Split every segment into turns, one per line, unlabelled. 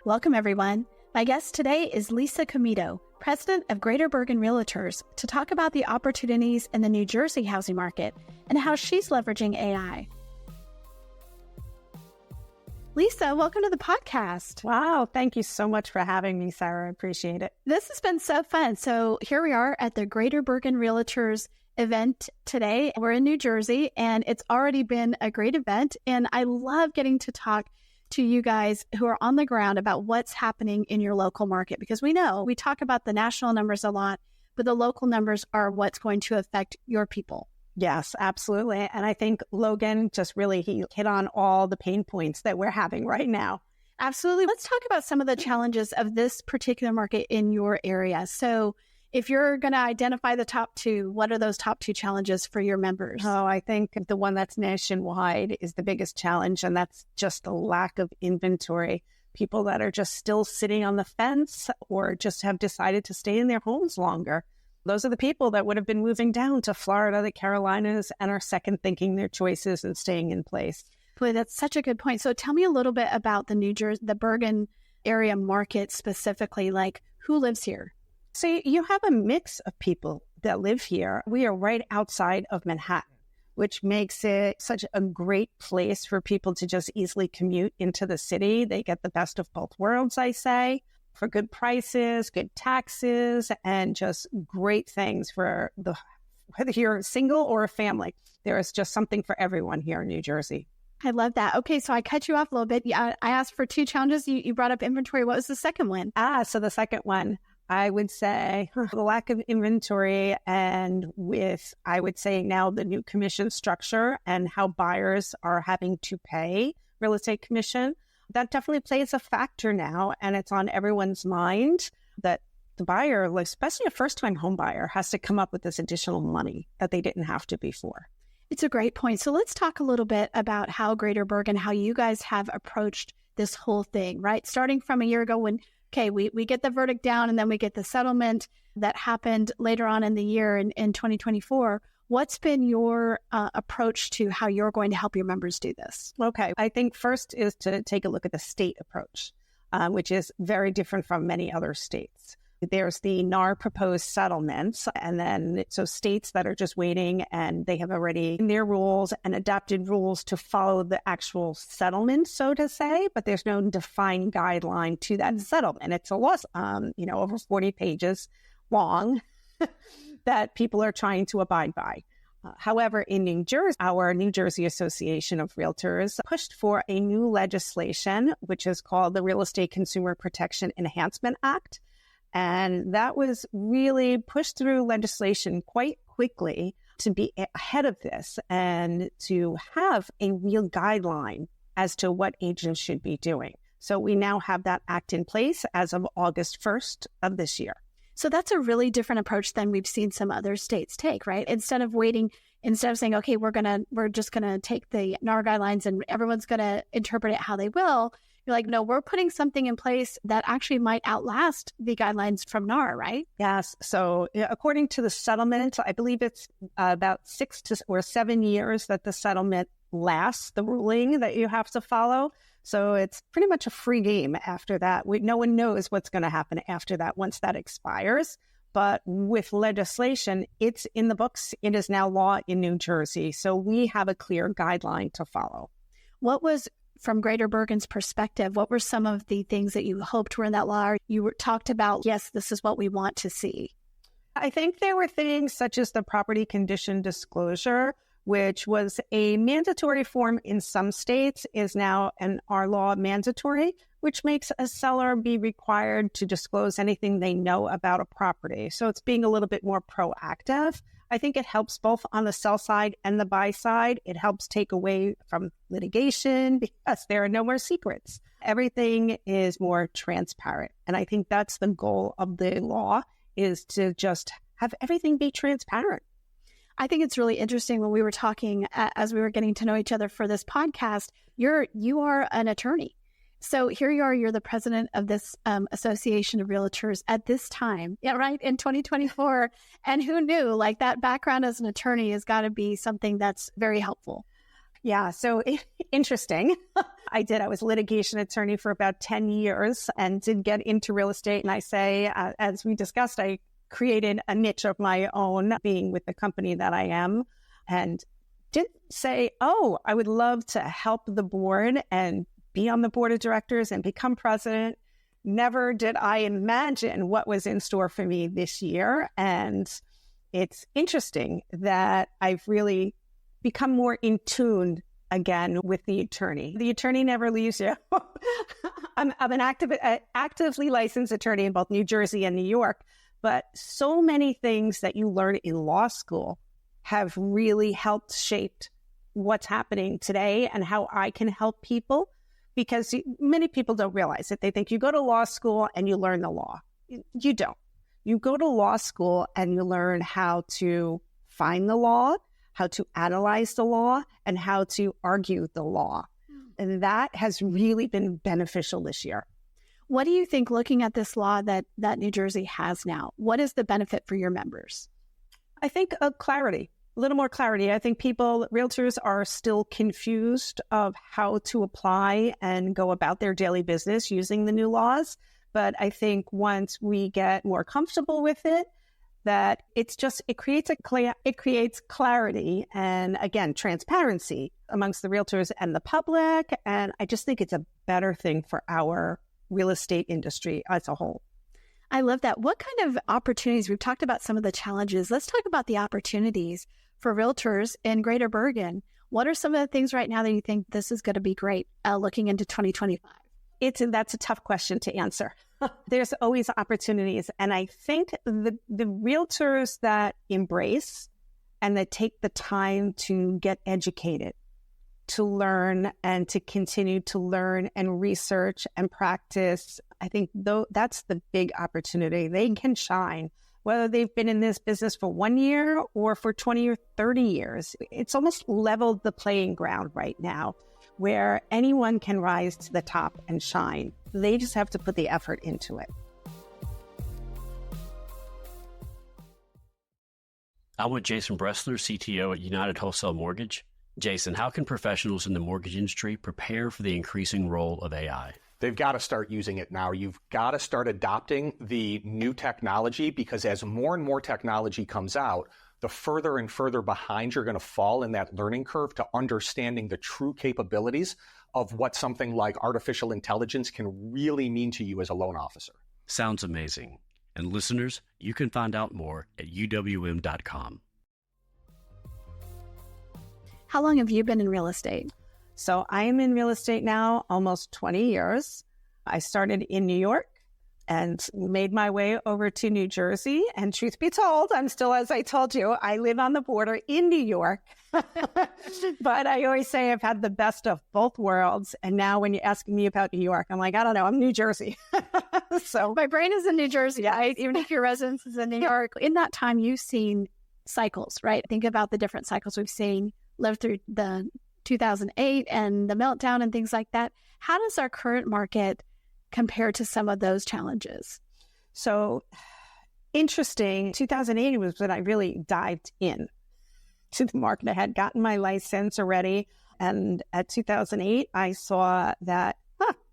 Welcome, everyone. My guest today is Lisa Comito, president of Greater Bergen Realtors, to talk about the opportunities in the New Jersey housing market and how she's leveraging AI. Lisa, welcome to the podcast.
Wow, thank you so much for having me, Sarah. I appreciate it.
This has been so fun. So here we are at the Greater Bergen Realtors event today. We're in New Jersey, and it's already been a great event. And I love getting to talk to you guys who are on the ground about what's happening in your local market, because we talk about the national numbers a lot, but the local numbers are what's going to affect your people.
Yes, absolutely. And I think Logan he hit on all the pain points that we're having right now.
Absolutely. Let's talk about some of the challenges of this particular market in your area. So if you're going to identify the top two, what are those top two challenges for your members?
Oh, I think the one that's nationwide is the biggest challenge, and that's just the lack of inventory. People that are just still sitting on the fence or just have decided to stay in their homes longer. Those are the people that would have been moving down to Florida, the Carolinas, and are second thinking their choices and staying in place.
Boy, that's such a good point. So tell me a little bit about the Bergen area market specifically, like who lives here?
So you have a mix of people that live here. We are right outside of Manhattan, which makes it such a great place for people to just easily commute into the city. They get the best of both worlds, I say, for good prices, good taxes, and just great things for whether you're single or a family. There is just something for everyone here in New Jersey.
I love that. Okay, so I cut you off a little bit. I asked for two challenges. You brought up inventory. What was the second one?
So the second one, I would say the lack of inventory, and I would say now the new commission structure and how buyers are having to pay real estate commission. That definitely plays a factor now, and it's on everyone's mind that the buyer, especially a first-time home buyer, has to come up with this additional money that they didn't have to before.
It's a great point. So let's talk a little bit about how Greater Bergen, how you guys have approached this whole thing, right? Starting from a year ago when we get the verdict down and then we get the settlement that happened later on in the year in 2024. What's been your approach to how you're going to help your members do this?
Okay. I think first is to take a look at the state approach, which is very different from many other states. There's the NAR proposed settlements, and then so states that are just waiting and they have already in their rules and adapted rules to follow the actual settlement, so to say, but there's no defined guideline to that settlement. It's a law, over 40 pages long that people are trying to abide by. However, in New Jersey, our New Jersey Association of Realtors pushed for a new legislation, which is called the Real Estate Consumer Protection Enhancement Act. And that was really pushed through legislation quite quickly to be ahead of this and to have a real guideline as to what agents should be doing. So we now have that act in place as of August 1st of this year.
So that's a really different approach than we've seen some other states take, right? Instead of saying, okay, we're just going to take the NAR guidelines and everyone's going to interpret it how they will. You're like, no, we're putting something in place that actually might outlast the guidelines from NAR, right?
Yes. So according to the settlement, I believe it's about 6 or 7 years that the settlement lasts, the ruling that you have to follow. So it's pretty much a free game after that. No one knows what's going to happen after that once that expires. But with legislation, it's in the books. It is now law in New Jersey. So we have a clear guideline to follow.
What was, from Greater Bergen's perspective, what were some of the things that you hoped were in that law? You talked about, yes, this is what we want to see.
I think there were things such as the property condition disclosure, which was a mandatory form in some states, is now in our law mandatory, which makes a seller be required to disclose anything they know about a property. So it's being a little bit more proactive. I think it helps both on the sell side and the buy side. It helps take away from litigation because there are no more secrets. Everything is more transparent. And I think that's the goal of the law, is to just have everything be transparent.
I think it's really interesting when we were talking as we were getting to know each other for this podcast. You are an attorney. So here you are, you're the president of this Association of Realtors at this time, yeah, right, in 2024. And who knew, like, that background as an attorney has got to be something that's very helpful.
Yeah, so interesting. I was a litigation attorney for about 10 years and did get into real estate. And I say, as we discussed, I created a niche of my own being with the company that I am, and did say, oh, I would love to help the board and be on the board of directors and become president. Never did I imagine what was in store for me this year. And it's interesting that I've really become more in tune again with the attorney. The attorney never leaves you. I'm an actively licensed attorney in both New Jersey and New York, but so many things that you learn in law school have really helped shape what's happening today and how I can help people, because many people don't realize it. They think you go to law school and you learn the law. You don't. You go to law school and you learn how to find the law, how to analyze the law, and how to argue the law. And that has really been beneficial this year.
What do you think, looking at this law that New Jersey has now, what is the benefit for your members?
I think clarity, a little more clarity. I think realtors are still confused of how to apply and go about their daily business using the new laws. But I think once we get more comfortable with it, that it creates clarity and, again, transparency amongst the realtors and the public. And I just think it's a better thing for our real estate industry as a whole.
I love that. What kind of opportunities? We've talked about some of the challenges. Let's talk about the opportunities for realtors in Greater Bergen. What are some of the things right now that you think this is going to be great looking into 2025?
That's a tough question to answer. There's always opportunities. And I think the realtors that embrace and that take the time to get educated, to learn and to continue to learn and research and practice, I think that's the big opportunity. They can shine, whether they've been in this business for 1 year or for 20 or 30 years. It's almost leveled the playing ground right now, where anyone can rise to the top and shine. They just have to put the effort into it.
I'm with Jason Bressler, CTO at United Wholesale Mortgage. Jason, how can professionals in the mortgage industry prepare for the increasing role of AI?
They've got to start using it now. You've got to start adopting the new technology, because as more and more technology comes out, the further and further behind you're going to fall in that learning curve to understanding the true capabilities of what something like artificial intelligence can really mean to you as a loan officer.
Sounds amazing. And listeners, you can find out more at uwm.com.
How long have you been in real estate?
So I am in real estate now almost 20 years. I started in New York and made my way over to New Jersey. And truth be told, I'm still, as I told you, I live on the border in New York. But I always say I've had the best of both worlds. And now when you're asking me about New York, I'm like, I don't know, I'm New Jersey.
So my brain is in New Jersey, right? Even if your residence is in New York. In that time, you've seen cycles, right? Think about the different cycles we've seen, lived through the 2008 and the meltdown and things like that. How does our current market compare to some of those challenges?
So interesting. 2008 was when I really dived in to the market. I had gotten my license already. And at 2008, I saw that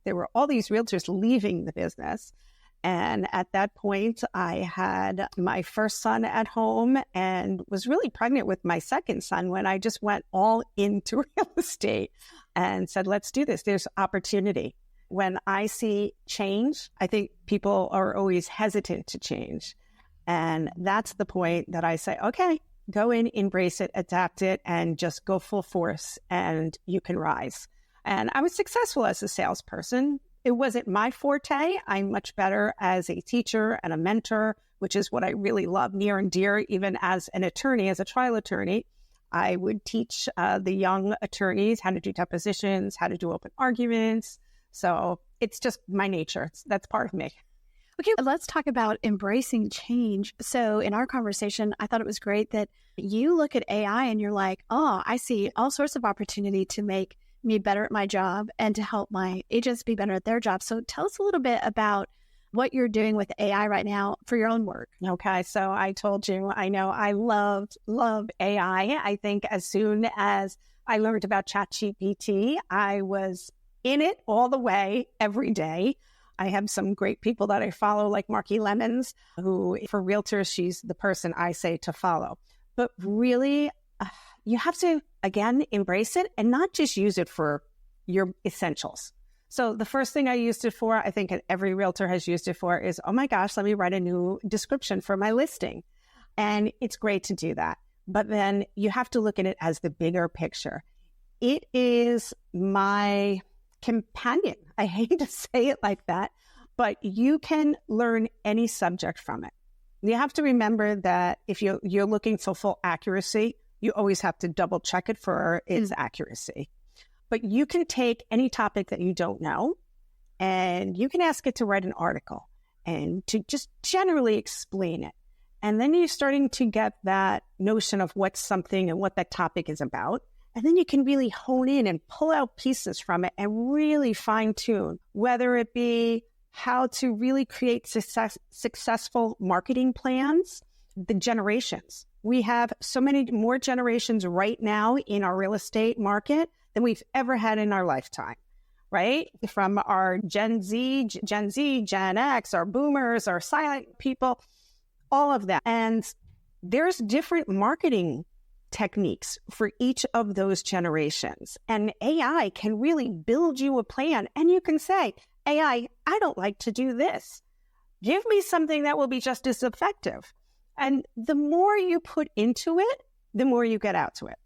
there were all these realtors leaving the business. And at that point, I had my first son at home and was really pregnant with my second son when I just went all into real estate and said, let's do this. There's opportunity. When I see change, I think people are always hesitant to change. And that's the point that I say, okay, go in, embrace it, adapt it, and just go full force and you can rise. And I was successful as a salesperson. It wasn't my forte. I'm much better as a teacher and a mentor, which is what I really love, near and dear. Even as an attorney, as a trial attorney, I would teach the young attorneys how to do depositions, how to do open arguments. So it's just my nature. That's part of me.
Okay, let's talk about embracing change. So in our conversation, I thought it was great that you look at AI and you're like, oh, I see all sorts of opportunity to make me better at my job and to help my agents be better at their job. So tell us a little bit about what you're doing with AI right now for your own work.
Okay, so I told you, I know I love AI. I think as soon as I learned about ChatGPT. I was in it all the way, every day. I have some great people that I follow, like Marky Lemons, who for realtors, she's the person I say to follow. But really, you have to, again, embrace it and not just use it for your essentials. So the first thing I used it for, I think every realtor has used it for, is, oh my gosh, let me write a new description for my listing. And it's great to do that. But then you have to look at it as the bigger picture. It is my companion. I hate to say it like that, but you can learn any subject from it. You have to remember that if you're looking for full accuracy, you always have to double check it for its accuracy. But you can take any topic that you don't know, and you can ask it to write an article and to just generally explain it. And then you're starting to get that notion of what's something and what that topic is about. And then you can really hone in and pull out pieces from it and really fine tune, whether it be how to really create successful marketing plans, the generations. We have so many more generations right now in our real estate market than we've ever had in our lifetime, right? From our Gen Z, Gen X, our boomers, our silent people, all of that. And there's different marketing techniques for each of those generations. And AI can really build you a plan. And you can say, AI, I don't like to do this. Give me something that will be just as effective. And the more you put into it, the more you get out to it.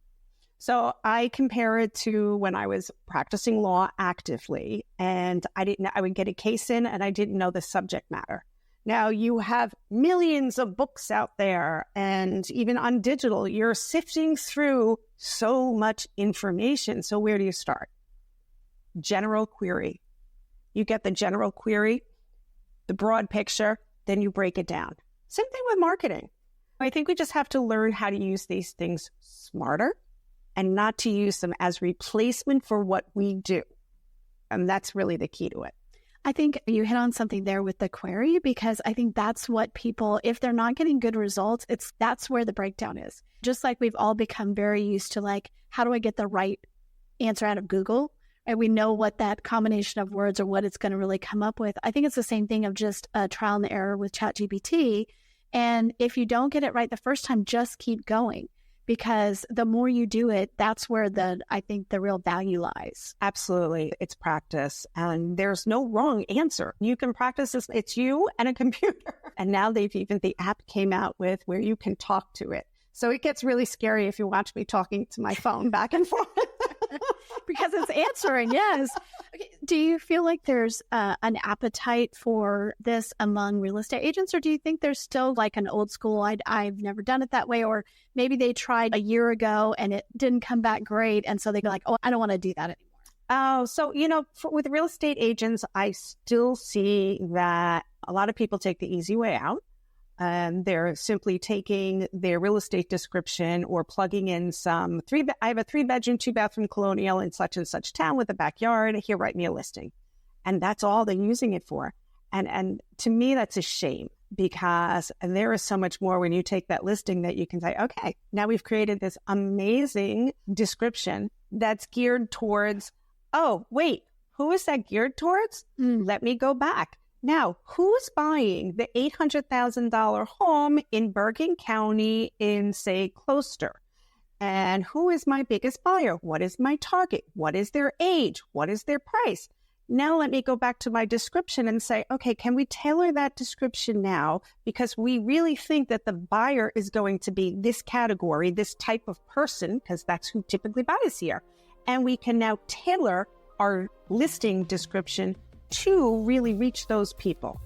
So I compare it to when I was practicing law actively, and I would get a case in and I didn't know the subject matter. Now you have millions of books out there, and even on digital, you're sifting through so much information. So where do you start? General query. You get the general query, the broad picture, then you break it down. Same thing with marketing. I think we just have to learn how to use these things smarter and not to use them as replacement for what we do. And that's really the key to it.
I think you hit on something there with the query, because I think that's what people, if they're not getting good results, that's where the breakdown is. Just like we've all become very used to, like, how do I get the right answer out of Google? And we know what that combination of words or what it's going to really come up with. I think it's the same thing of just a trial and error with ChatGPT. And if you don't get it right the first time, just keep going. Because the more you do it, that's where I think the real value lies.
Absolutely. It's practice. And there's no wrong answer. You can practice this. It's you and a computer. And now the app came out with where you can talk to it. So it gets really scary if you watch me talking to my phone back and forth.
Because it's answering, yes. Okay. Do you feel like there's an appetite for this among real estate agents, or do you think there's still like an old school, I've never done it that way, or maybe they tried a year ago and it didn't come back great, and so they go like, oh, I don't want to do that anymore?
Oh, so, with real estate agents, I still see that a lot of people take the easy way out. They're simply taking their real estate description or plugging in some I have a 3-bedroom, 2-bathroom colonial in such and such town with a backyard. Here, write me a listing. And that's all they're using it for. And to me, that's a shame, because there is so much more when you take that listing that you can say, okay, now we've created this amazing description that's geared towards, oh, wait, who is that geared towards? Let me go back. Now, who's buying the $800,000 home in Bergen County in, say, Closter? And who is my biggest buyer? What is my target? What is their age? What is their price? Now let me go back to my description and say, okay, can we tailor that description now? Because we really think that the buyer is going to be this category, this type of person, because that's who typically buys here. And we can now tailor our listing description to really reach those people.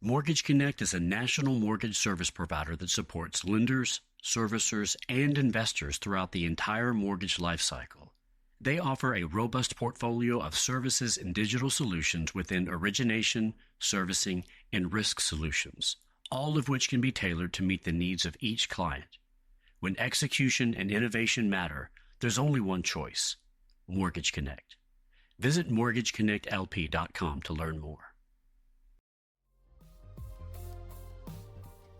Mortgage Connect is a national mortgage service provider that supports lenders, servicers, and investors throughout the entire mortgage lifecycle. They offer a robust portfolio of services and digital solutions within origination, servicing, and risk solutions, all of which can be tailored to meet the needs of each client. When execution and innovation matter, there's only one choice: Mortgage Connect. Visit mortgageconnectlp.com to learn more.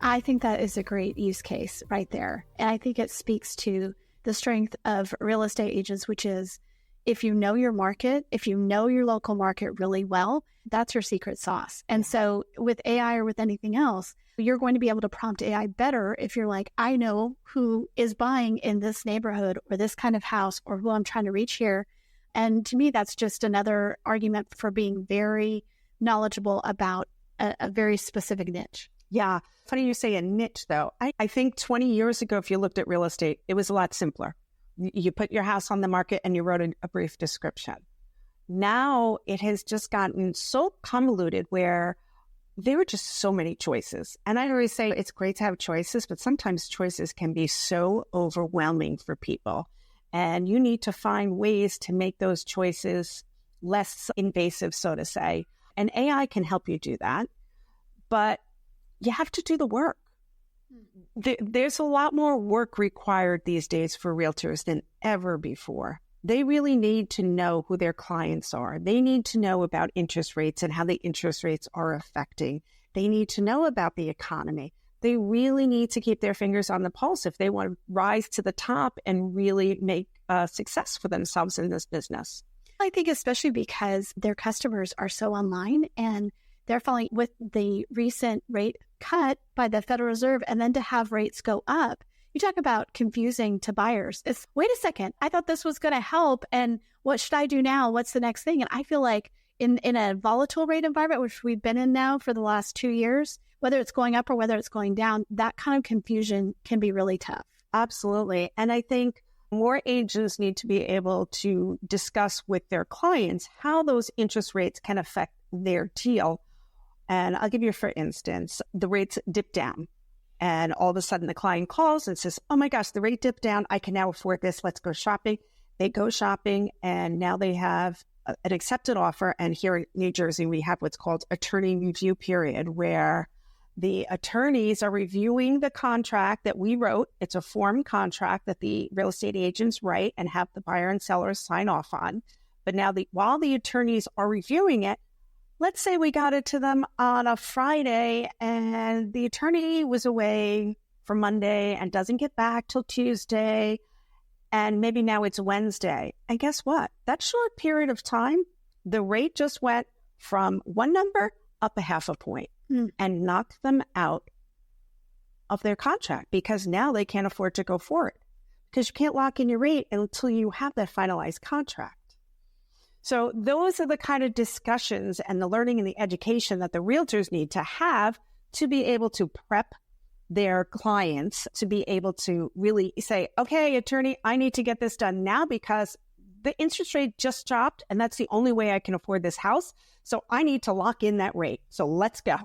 I think that is a great use case right there. And I think it speaks to the strength of real estate agents, which is if you know your market, if you know your local market really well, that's your secret sauce. And so with AI or with anything else, you're going to be able to prompt AI better if you're like, I know who is buying in this neighborhood or this kind of house or who I'm trying to reach here. And to me, that's just another argument for being very knowledgeable about a very specific niche.
Yeah. Funny you say a niche, though. I think 20 years ago, if you looked at real estate, it was a lot simpler. You put your house on the market and you wrote a brief description. Now it has just gotten so convoluted where there are just so many choices. And I always say it's great to have choices, but sometimes choices can be so overwhelming for people. And you need to find ways to make those choices less invasive, so to say. And AI can help you do that. But you have to do the work. There's a lot more work required these days for realtors than ever before. They really need to know who their clients are. They need to know about interest rates and how the interest rates are affecting. They need to know about the economy. They really need to keep their fingers on the pulse if they want to rise to the top and really make success for themselves in this business.
I think especially because their customers are so online and they're following with the recent rate cut by the Federal Reserve and then to have rates go up. You talk about confusing to buyers. It's, wait a second, I thought this was going to help. And what should I do now? What's the next thing? And I feel like in a volatile rate environment, which we've been in now for the last 2 years, whether it's going up or whether it's going down, that kind of confusion can be really tough.
Absolutely. And I think more agents need to be able to discuss with their clients how those interest rates can affect their deal. And I'll give you, for instance, the rates dip down. And all of a sudden the client calls and says, oh my gosh, the rate dipped down. I can now afford this. Let's go shopping. They go shopping and now they have an accepted offer. And here in New Jersey, we have what's called attorney review period, where the attorneys are reviewing the contract that we wrote. It's a form contract that the real estate agents write and have the buyer and sellers sign off on. But now while the attorneys are reviewing it, let's say we got it to them on a Friday and the attorney was away for Monday and doesn't get back till Tuesday. And maybe now it's Wednesday. And guess what? That short period of time, the rate just went from one number up a half a point and knocked them out of their contract because now they can't afford to go for it because you can't lock in your rate until you have that finalized contract. So those are the kind of discussions and the learning and the education that the realtors need to have to be able to prep their clients, to be able to really say, okay, attorney, I need to get this done now because the interest rate just dropped and that's the only way I can afford this house. So I need to lock in that rate. So let's go.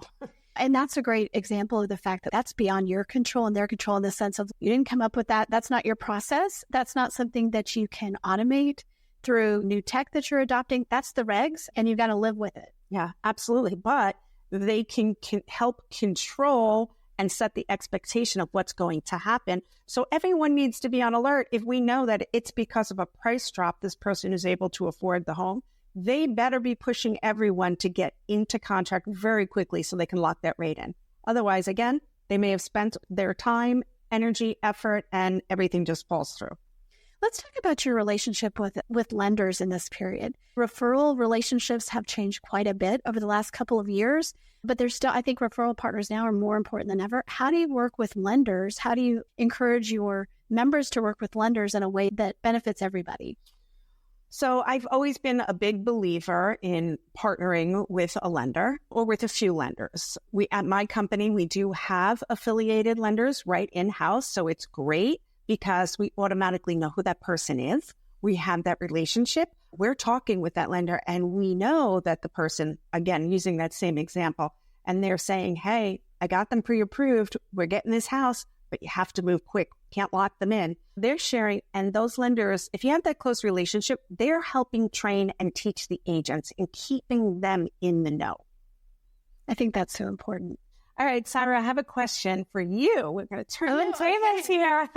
And that's a great example of the fact that that's beyond your control and their control in the sense of you didn't come up with that. That's not your process. That's not something that you can automate through new tech that you're adopting. That's the regs and you've got to live with it.
Yeah, absolutely. But they can help control and set the expectation of what's going to happen. So everyone needs to be on alert. If we know that it's because of a price drop, this person is able to afford the home, they better be pushing everyone to get into contract very quickly so they can lock that rate in. Otherwise, again, they may have spent their time, energy, effort, and everything just falls through.
Let's talk about your relationship with lenders in this period. Referral relationships have changed quite a bit over the last couple of years, but there's still, I think referral partners now are more important than ever. How do you work with lenders? How do you encourage your members to work with lenders in a way that benefits everybody?
So I've always been a big believer in partnering with a lender or with a few lenders. At my company, we do have affiliated lenders right in-house, so it's great because we automatically know who that person is. We have that relationship. We're talking with that lender and we know that the person, again, using that same example, and they're saying, hey, I got them pre-approved. We're getting this house, but you have to move quick. Can't lock them in. They're sharing. And those lenders, if you have that close relationship, they're helping train and teach the agents and keeping them in the know.
I think that's so important.
All right, Sarah, I have a question for you. We're going to turn the tables here.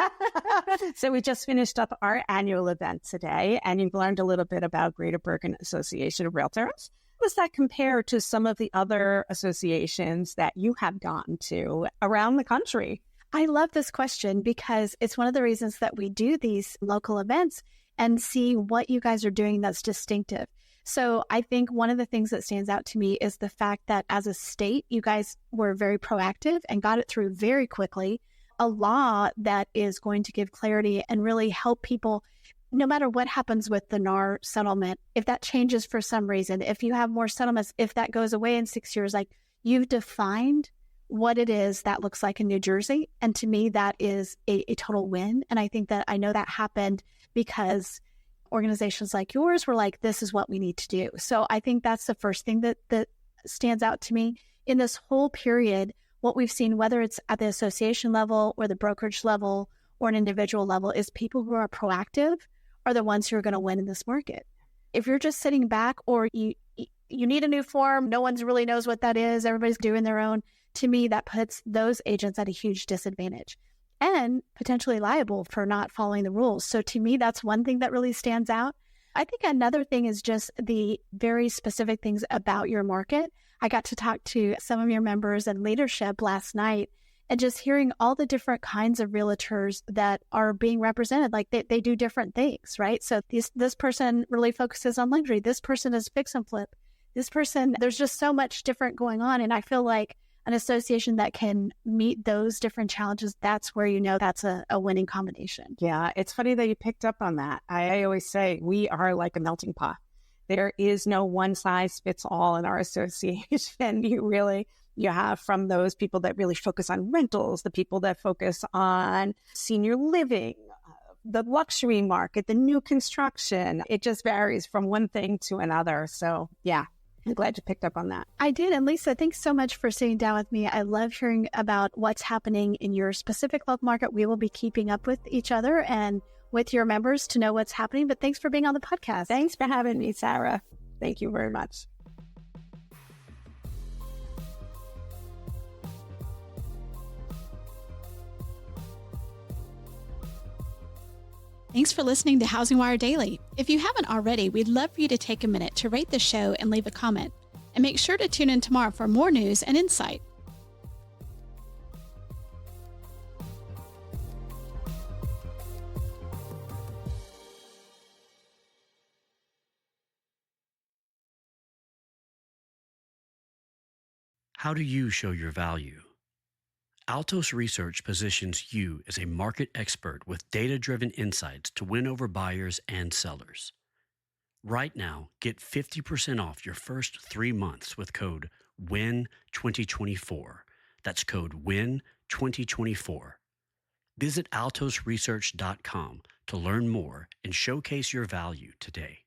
So we just finished up our annual event today, and you've learned a little bit about Greater Bergen Association of Realtors. does that compare to some of the other associations that you have gone to around the country?
I love this question because it's one of the reasons that we do these local events and see what you guys are doing that's distinctive. So I think one of the things that stands out to me is the fact that as a state, you guys were very proactive and got it through very quickly. A law that is going to give clarity and really help people, no matter what happens with the NAR settlement, if that changes for some reason, if you have more settlements, if that goes away in 6 years, like you've defined what it is that looks like in New Jersey. And to me, that is a total win. And I think that I know that happened because organizations like yours were like, this is what we need to do. So I think that's the first thing that stands out to me in this whole period. What we've seen, whether it's at the association level or the brokerage level or an individual level, is people who are proactive are the ones who are going to win in this market. If you're just sitting back or you need a new form, no one really knows what that is, everybody's doing their own, to me, that puts those agents at a huge disadvantage and potentially liable for not following the rules. So to me, that's one thing that really stands out. I think another thing is just the very specific things about your market. I got to talk to some of your members and leadership last night and just hearing all the different kinds of realtors that are being represented. Like they do different things, right? So this person really focuses on luxury. This person is fix and flip. This person, there's just so much different going on. And I feel like an association that can meet those different challenges, that's where you know that's a winning combination.
Yeah, it's funny that you picked up on that. I always say we are like a melting pot. There is no one size fits all in our association. You have from those people that really focus on rentals, the people that focus on senior living, the luxury market, the new construction. It just varies from one thing to another. So yeah, I'm glad you picked up on that.
I did. And Lisa, thanks so much for sitting down with me. I love hearing about what's happening in your specific local market. We will be keeping up with each other and with your members to know what's happening. But thanks for being on the podcast.
Thanks for having me, Sarah. Thank you very much.
Thanks for listening to HousingWire Daily. If you haven't already, we'd love for you to take a minute to rate the show and leave a comment. And make sure to tune in tomorrow for more news and insight.
How do you show your value? Altos Research positions you as a market expert with data-driven insights to win over buyers and sellers. Right now, get 50% off your first 3 months with code WIN2024. That's code WIN2024. Visit altosresearch.com to learn more and showcase your value today.